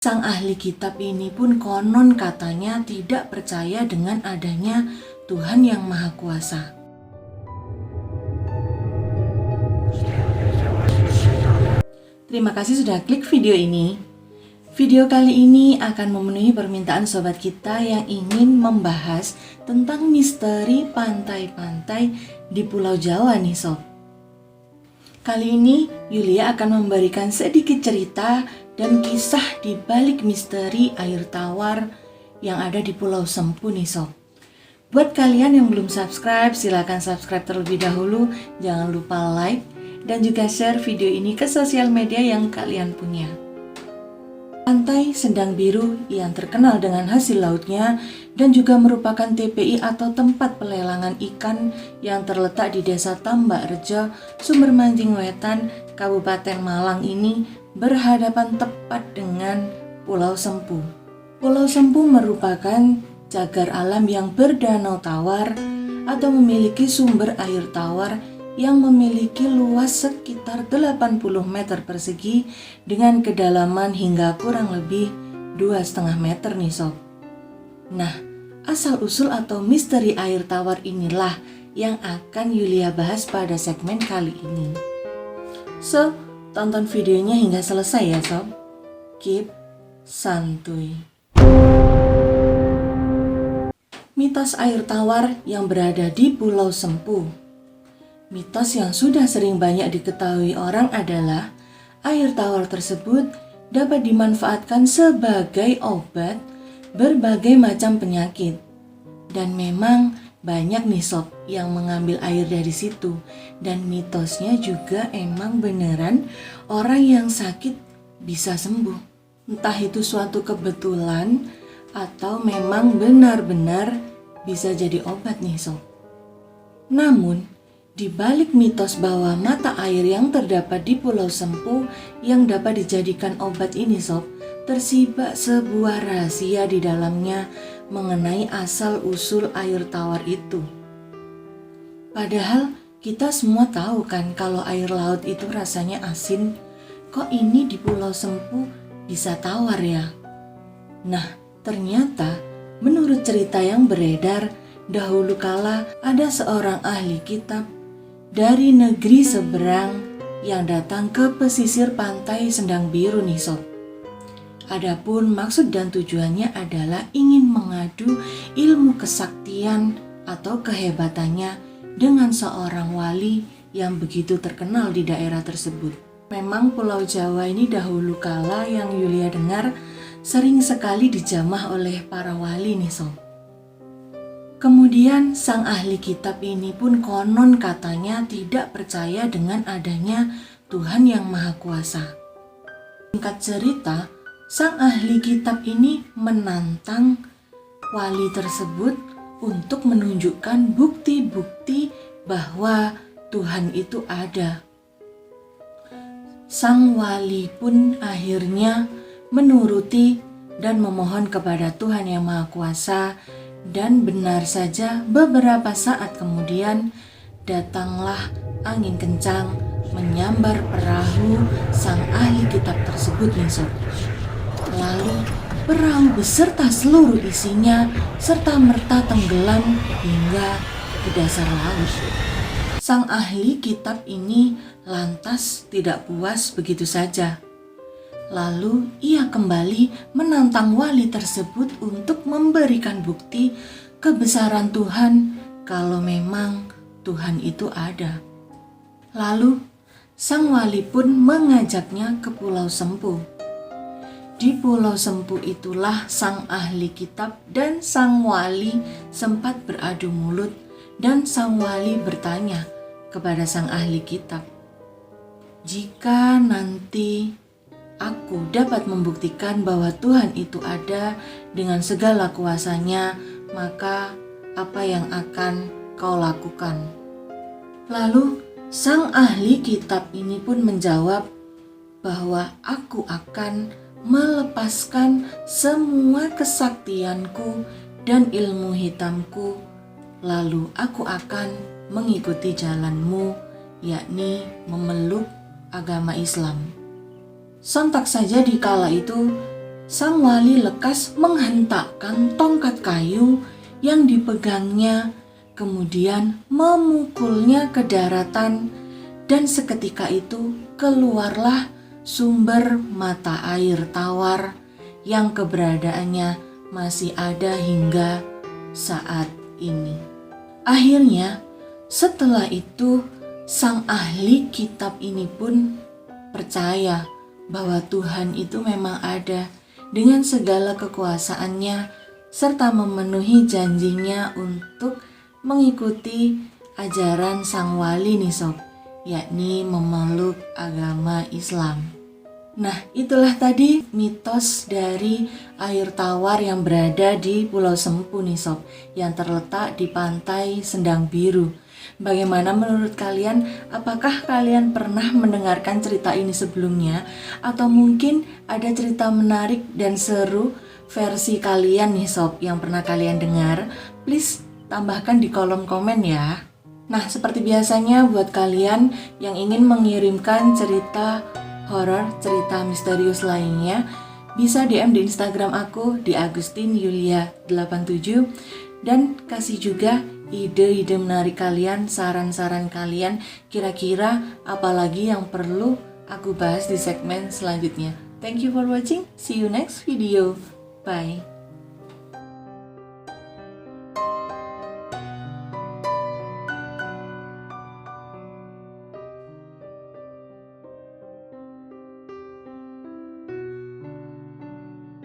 Sang ahli kitab ini pun konon katanya tidak percaya dengan adanya Tuhan yang Maha Kuasa. Terima kasih sudah klik video ini. Video kali ini akan memenuhi permintaan sobat kita yang ingin membahas tentang misteri pantai-pantai di Pulau Jawa nih sob. Kali ini Yulia akan memberikan sedikit cerita dan kisah di balik misteri air tawar yang ada di Pulau Sempu nih sob. Buat kalian yang belum subscribe, silakan subscribe terlebih dahulu. Jangan lupa like dan juga share video ini ke sosial media yang kalian punya. Pantai Sendang Biru yang terkenal dengan hasil lautnya dan juga merupakan TPI atau tempat pelelangan ikan yang terletak di Desa Tambak Rejo, Sumber Manjing Wetan, Kabupaten Malang ini berhadapan tepat dengan Pulau Sempu. Pulau Sempu merupakan cagar alam yang berdanau tawar atau memiliki sumber air tawar yang memiliki luas sekitar 80 meter persegi dengan kedalaman hingga kurang lebih 2,5 meter nih sob. Nah, asal-usul atau misteri air tawar inilah yang akan Yulia bahas pada segmen kali ini. So, tonton videonya hingga selesai ya sob. Keep santuy. Mitos air tawar yang berada di Pulau Sempu. Mitos yang sudah sering banyak diketahui orang adalah air tawar tersebut dapat dimanfaatkan sebagai obat berbagai macam penyakit. Dan memang banyak nih sob yang mengambil air dari situ. Dan mitosnya juga emang beneran orang yang sakit bisa sembuh. Entah itu suatu kebetulan atau memang benar-benar bisa jadi obat nih sob. Namun, di balik mitos bahwa mata air yang terdapat di Pulau Sempu yang dapat dijadikan obat ini sob, tersibat sebuah rahasia di dalamnya mengenai asal-usul air tawar itu. Padahal kita semua tahu kan kalau air laut itu rasanya asin, kok ini di Pulau Sempu bisa tawar ya? Nah, ternyata menurut cerita yang beredar, dahulu kala ada seorang ahli kitab dari negeri seberang yang datang ke pesisir pantai Sendang Biru nih sob. Adapun maksud dan tujuannya adalah ingin mengadu ilmu kesaktian atau kehebatannya dengan seorang wali yang begitu terkenal di daerah tersebut. Memang Pulau Jawa ini dahulu kala yang Yulia dengar sering sekali dijamah oleh para wali nih sob. Kemudian sang ahli kitab ini pun konon katanya tidak percaya dengan adanya Tuhan yang Maha Kuasa. Singkat cerita, sang ahli kitab ini menantang wali tersebut untuk menunjukkan bukti-bukti bahwa Tuhan itu ada. Sang wali pun akhirnya menuruti dan memohon kepada Tuhan yang Maha Kuasa. Dan benar saja beberapa saat kemudian datanglah angin kencang menyambar perahu sang ahli kitab tersebut nih sob. Lalu perahu beserta seluruh isinya serta merta tenggelam hingga ke dasar laut. Sang ahli kitab ini lantas tidak puas begitu saja. Lalu ia kembali menantang wali tersebut untuk memberikan bukti kebesaran Tuhan kalau memang Tuhan itu ada. Lalu sang wali pun mengajaknya ke Pulau Sempu. Di Pulau Sempu itulah sang ahli kitab dan sang wali sempat beradu mulut dan sang wali bertanya kepada sang ahli kitab, "Jika nanti aku dapat membuktikan bahwa Tuhan itu ada dengan segala kuasanya, maka apa yang akan kau lakukan?" Lalu sang ahli kitab ini pun menjawab bahwa aku akan melepaskan semua kesaktianku dan ilmu hitamku, lalu aku akan mengikuti jalanmu, yakni memeluk agama Islam. Sontak saja di kala itu, sang wali lekas menghentakkan tongkat kayu yang dipegangnya, kemudian memukulnya ke daratan, dan seketika itu keluarlah sumber mata air tawar yang keberadaannya masih ada hingga saat ini. Akhirnya, setelah itu, sang ahli kitab ini pun percaya bahwa Tuhan itu memang ada dengan segala kekuasaannya, serta memenuhi janjinya untuk mengikuti ajaran sang wali nih sob, yakni memeluk agama Islam. Nah, itulah tadi mitos dari air tawar yang berada di Pulau Sempu nih sob, yang terletak di pantai Sendang Biru. Bagaimana menurut kalian? Apakah kalian pernah mendengarkan cerita ini sebelumnya? Atau mungkin ada cerita menarik dan seru versi kalian nih sob yang pernah kalian dengar? Please tambahkan di kolom komen ya. Nah, seperti biasanya buat kalian yang ingin mengirimkan cerita horor, cerita misterius lainnya, bisa DM di Instagram aku di agustinyulia87 dan kasih juga ide-ide menarik kalian, saran-saran kalian, kira-kira apalagi yang perlu aku bahas di segmen selanjutnya. Thank you for watching, see you next video, bye.